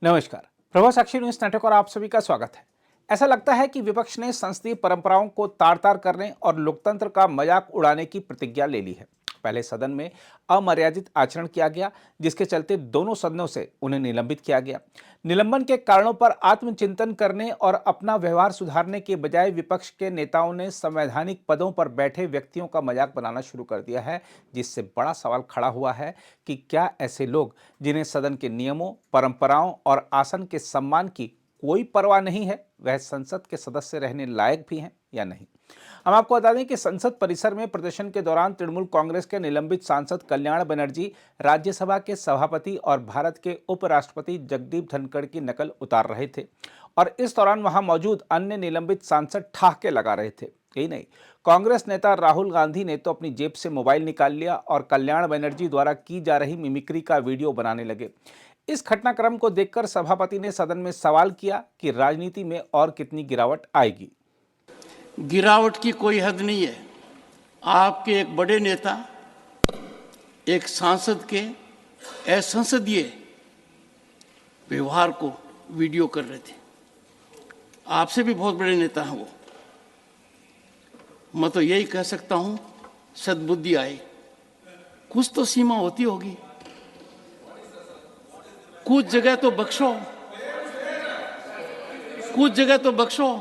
नमस्कार। प्रभा साक्षी news network और आप सभी का स्वागत है। ऐसा लगता है कि विपक्ष ने संसदीय परंपराओं को तार-तार करने और लोकतंत्र का मजाक उड़ाने की प्रतिज्ञा ले ली है। पहले सदन में अमर्यादित आचरण किया गया, जिसके चलते दोनों सदनों से उन्हें निलंबित किया गया। निलंबन के कारणों पर आत्मचिंतन करने और अपना व्यवहार सुधारने के बजाय विपक्ष के नेताओं ने संवैधानिक पदों पर बैठे व्यक्तियों का मजाक बनाना शुरू कर दिया है, जिससे बड़ा सवाल खड़ा हुआ है कि क्या ऐसे लोग, जिन्हें सदन के नियमों, परंपराओं और आसन के सम्मान की कोई परवाह नहीं है, वह संसद के सदस्य रहने लायक भी हैं या नहीं। हम आपको बता दें कि संसद परिसर में प्रदर्शन के दौरान तृणमूल कांग्रेस के निलंबित सांसद कल्याण बनर्जी राज्यसभा के सभापति और भारत के उपराष्ट्रपति जगदीप धनखड़ की नकल उतार रहे थे और इस दौरान वहां मौजूद अन्य निलंबित सांसद ठहाके लगा रहे थे। यही नहीं, कांग्रेस नेता राहुल गांधी ने तो अपनी जेब से मोबाइल निकाल लिया और कल्याण बनर्जी द्वारा की जा रही मिमिक्री का वीडियो बनाने लगे। इस घटनाक्रम को देखकर सभापति ने सदन में सवाल किया कि राजनीति में और कितनी गिरावट आएगी। गिरावट की कोई हद नहीं है। आपके एक बड़े नेता एक सांसद के असंसदीय व्यवहार को वीडियो कर रहे थे। आपसे भी बहुत बड़े नेता हैं वो। मैं तो यही कह सकता हूं, सद्बुद्धि आए। कुछ तो सीमा होती होगी, कुछ जगह तो बख्शो, कुछ जगह तो बख्शो।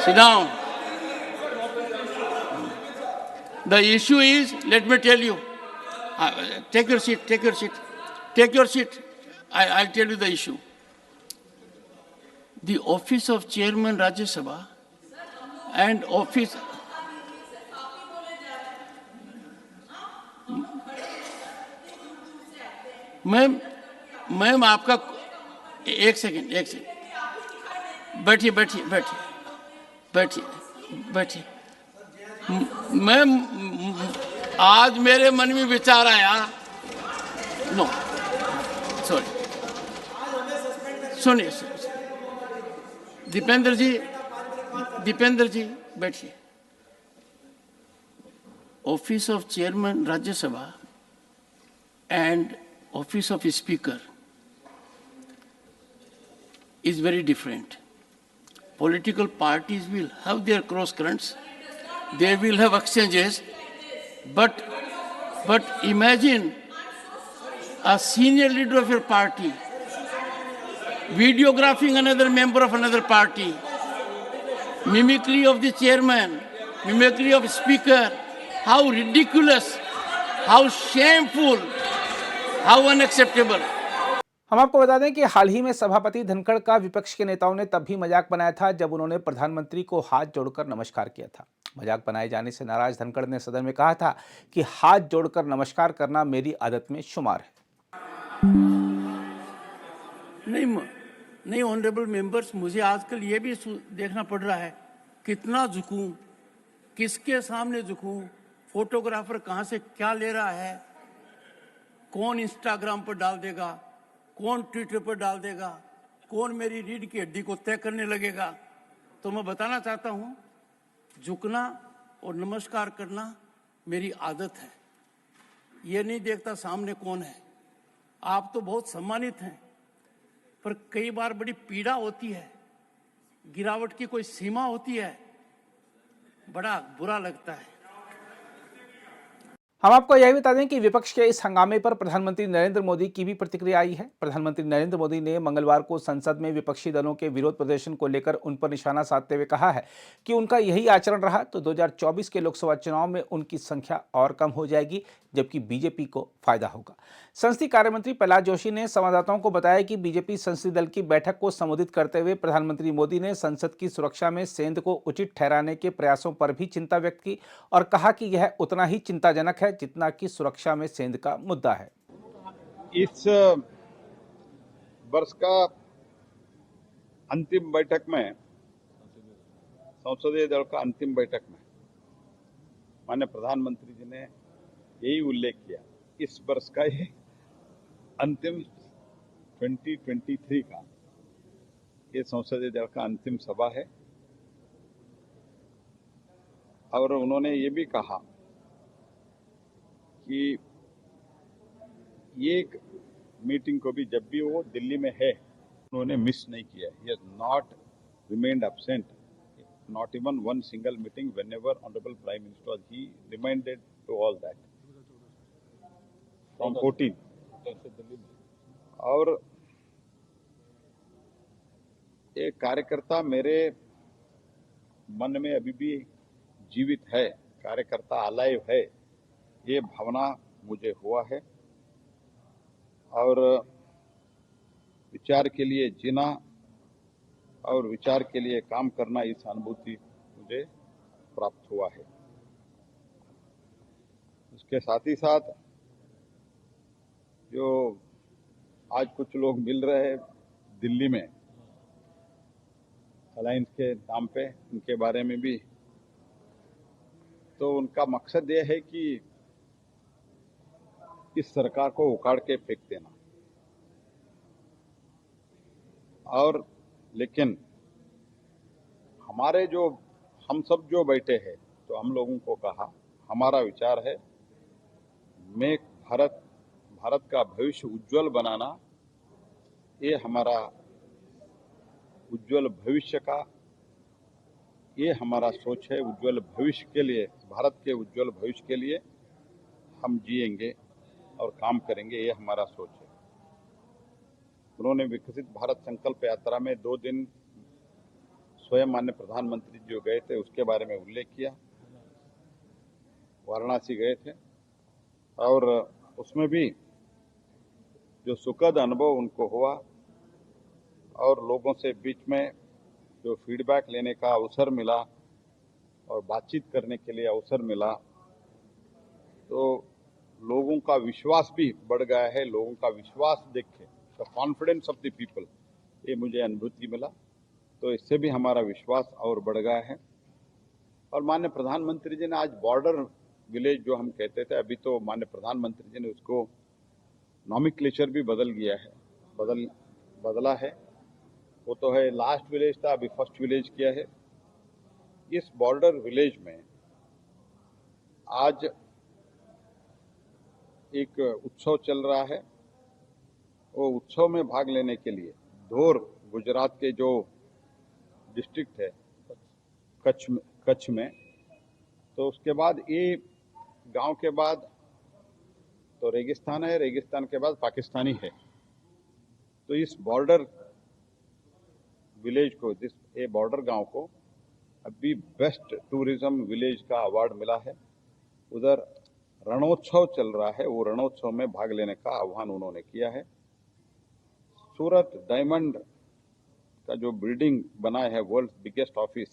Sit down. The issue is, let me tell you. Take your seat, take your seat. Take your seat. I'll tell you the issue. The office of Chairman Rajya Sabha and office... ma'am आपका एक second बैठिए बैठिए बैठिए बैठिए बैठिए। मैं आज मेरे मन में विचार आया। नो सॉरी, सुनिए दीपेंद्र जी बैठिए। Office of chairman Rajya Sabha and office of speaker is very different. Political parties will have their cross currents, they will have exchanges, but imagine a senior leader of your party videographing another member of another party, mimicry of the chairman, mimicry of speaker. How ridiculous, how shameful, how unacceptable. हम आपको बता दें कि हाल ही में सभापति धनखड़ का विपक्ष के नेताओं ने तब भी मजाक बनाया था जब उन्होंने प्रधानमंत्री को हाथ जोड़कर नमस्कार किया था। मजाक बनाए जाने से नाराज धनखड़ ने सदन में कहा था कि हाथ जोड़कर नमस्कार करना मेरी आदत में शुमार है। नहीं ऑनरेबल मेंबर्स, मुझे आजकल ये भी देखना पड़ रहा है कितना झुकूं, किसके सामने झुकूं, फोटोग्राफर कहां से क्या ले रहा है, कौन इंस्टाग्राम पर डाल देगा, कौन ट्विटर पर डाल देगा, कौन मेरी रीढ़ की हड्डी को तय करने लगेगा। तो मैं बताना चाहता हूं, झुकना और नमस्कार करना मेरी आदत है। ये नहीं देखता सामने कौन है। आप तो बहुत सम्मानित हैं, पर कई बार बड़ी पीड़ा होती है, गिरावट की कोई सीमा होती है, बड़ा बुरा लगता है। हम आपको यह भी बता दें कि विपक्ष के इस हंगामे पर प्रधानमंत्री नरेंद्र मोदी की भी प्रतिक्रिया आई है। प्रधानमंत्री नरेंद्र मोदी ने मंगलवार को संसद में विपक्षी दलों के विरोध प्रदर्शन को लेकर उन पर निशाना साधते हुए कहा है कि उनका यही आचरण रहा तो 2024 के लोकसभा चुनाव में उनकी संख्या और कम हो जाएगी, जबकि बीजेपी को फायदा होगा। संसदीय कार्यमंत्री प्रहलाद जोशी ने संवाददाताओं को बताया कि बीजेपी संसदीय दल की बैठक को संबोधित करते हुए प्रधानमंत्री मोदी ने संसद की सुरक्षा में सेंध को उचित ठहराने के प्रयासों पर भी चिंता व्यक्त की और कहा कि यह उतना ही चिंताजनक है जितना कि सुरक्षा में सेंध का मुद्दा है। इस वर्ष का अंतिम बैठक में, संसदीय दल का अंतिम बैठक में माननीय प्रधानमंत्री जी ने यही उल्लेख किया, इस वर्ष का ये अंतिम 2023 का ये संसदीय दल का अंतिम सभा है। और उन्होंने ये भी कहा कि ये एक मीटिंग को भी जब भी वो दिल्ली में है उन्होंने मिस नहीं किया. He has not remained absent, not even one single meeting whenever Honorable Prime Minister was. He reminded to all that from 14. और एक कार्यकर्ता मेरे मन में अभी भी जीवित है, कार्यकर्ता अलाइव है, ये भावना मुझे हुआ है. और विचार के लिए जीना और विचार के लिए काम करना, इस अनुभूति मुझे प्राप्त हुआ है. उसके साथ ही साथ जो आज कुछ लोग मिल रहे हैं दिल्ली में अलायंस के नाम पे, उनके बारे में भी, तो उनका मकसद ये है कि इस सरकार को उखाड़ के फेंक देना. और लेकिन हमारे जो हम सब जो बैठे हैं, तो हम लोगों को कहा, हमारा विचार है मेक भारत, भारत का भविष्य उज्जवल बनाना, ये हमारा उज्जवल भविष्य का, ये हमारा सोच है. उज्जवल भविष्य के लिए, भारत के उज्जवल भविष्य के लिए हम जिएंगे और काम करेंगे, ये हमारा सोच है. उन्होंने विकसित भारत संकल्प यात्रा में 2 दिन स्वयं माननीय प्रधानमंत्री जो गए थे उसके बारे में उल्लेख किया. वाराणसी गए थे और उसमें भी जो सुखद अनुभव उनको हुआ और लोगों से बीच में जो फीडबैक लेने का अवसर मिला और बातचीत करने के लिए अवसर मिला, तो लोगों का विश्वास भी बढ़ गया है. लोगों का विश्वास देख के, the confidence of the people, ये मुझे अनुभूति मिला. तो इससे भी हमारा विश्वास और बढ़ गया है. और माननीय प्रधानमंत्री जी ने आज बॉर्डर विलेज जो हम कहते थे, अभी तो माननीय प्रधानमंत्री जी ने उसको नॉमिक्लेचर भी बदला है. वो तो है लास्ट विलेज था, अभी फर्स्ट विलेज किया है. इस बॉर्डर विलेज में आज एक उत्सव चल रहा है. वो उत्सव में भाग लेने के लिए धोर, गुजरात के जो डिस्ट्रिक्ट है कच्छ में, तो उसके बाद ये गांव के बाद तो रेगिस्तान है, रेगिस्तान के बाद पाकिस्तानी है. तो इस बॉर्डर विलेज को, ये बॉर्डर गांव को अभी बेस्ट टूरिज्म विलेज का अवार्ड मिला है. उधर रणोत्सव चल रहा है, वो रणोत्सव में भाग लेने का आह्वान उन्होंने किया है. सूरत डायमंड का जो बिल्डिंग बना है, world biggest office,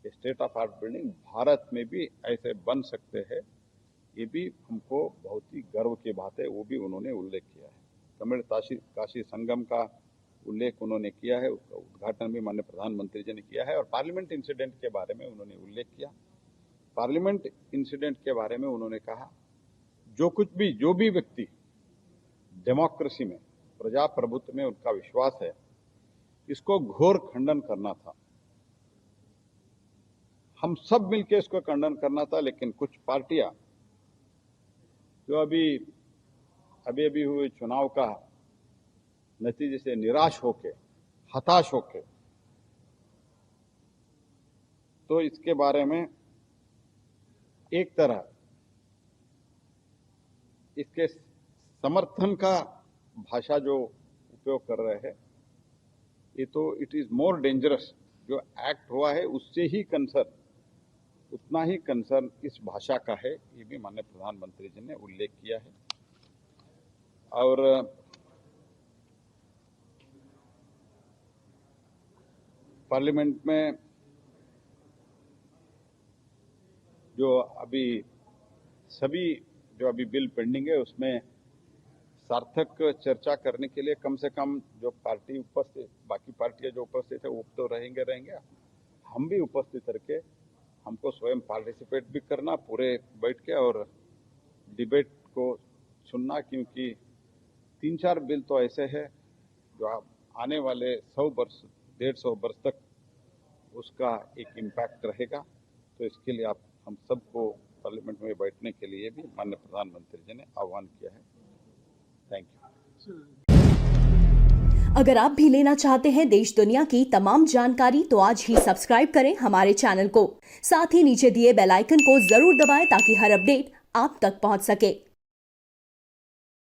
state of art building, Bharat में भी ऐसे बन सकते हैं, ये भी हमको बहुत ही गर्व की बात है. वो भी उन्होंने उल्लेख किया है. तमिल काशी संगम का उल्लेख उन्होंने किया है, उसका उद्घाटन भी माननीय प्रधानमंत्री जी ने किया है. और पार्लियामेंट इंसिडेंट के बारे में उन्होंने उल्लेख किया. पार्लियामेंट इंसिडेंट के बारे में उन्होंने कहा, जो भी व्यक्ति डेमोक्रेसी में, प्रजाप्रभुत्व में उनका विश्वास है, इसको घोर खंडन करना था. हम सब मिलकर इसको खंडन करना था. लेकिन कुछ पार्टियां जो अभी हुए चुनाव का नतीजे से निराश होके, हताश होके, तो इसके बारे में एक तरह इसके समर्थन का भाषा जो उपयोग कर रहे हैं, ये तो इट इज मोर डेंजरस. जो एक्ट हुआ है उससे ही कंसर्न, उतना ही कंसर्न इस भाषा का है. ये भी माननीय प्रधानमंत्री जी ने उल्लेख किया है. और पार्लियामेंट में जो अभी बिल पेंडिंग है, उसमें सार्थक चर्चा करने के लिए कम से कम जो पार्टी उपस्थित, बाकी पार्टियां जो उपस्थित है वो तो रहेंगे, हम भी उपस्थित करके हमको स्वयं पार्टिसिपेट भी करना पूरे बैठ के और डिबेट को सुनना. क्योंकि 3-4 बिल तो ऐसे हैं जो आने वाले 100 वर्ष, 150 वर्ष तक उसका एक इम्पैक्ट रहेगा. तो इसके लिए हम सबको पार्लियामेंट में बैठने के लिए भी माननीय प्रधानमंत्री जी ने आह्वान किया है. अगर आप भी लेना चाहते हैं देश दुनिया की तमाम जानकारी तो आज ही सब्सक्राइब करें हमारे चैनल को। साथ ही नीचे दिए बेल आइकन को जरूर दबाएं ताकि हर अपडेट आप तक पहुंच सके।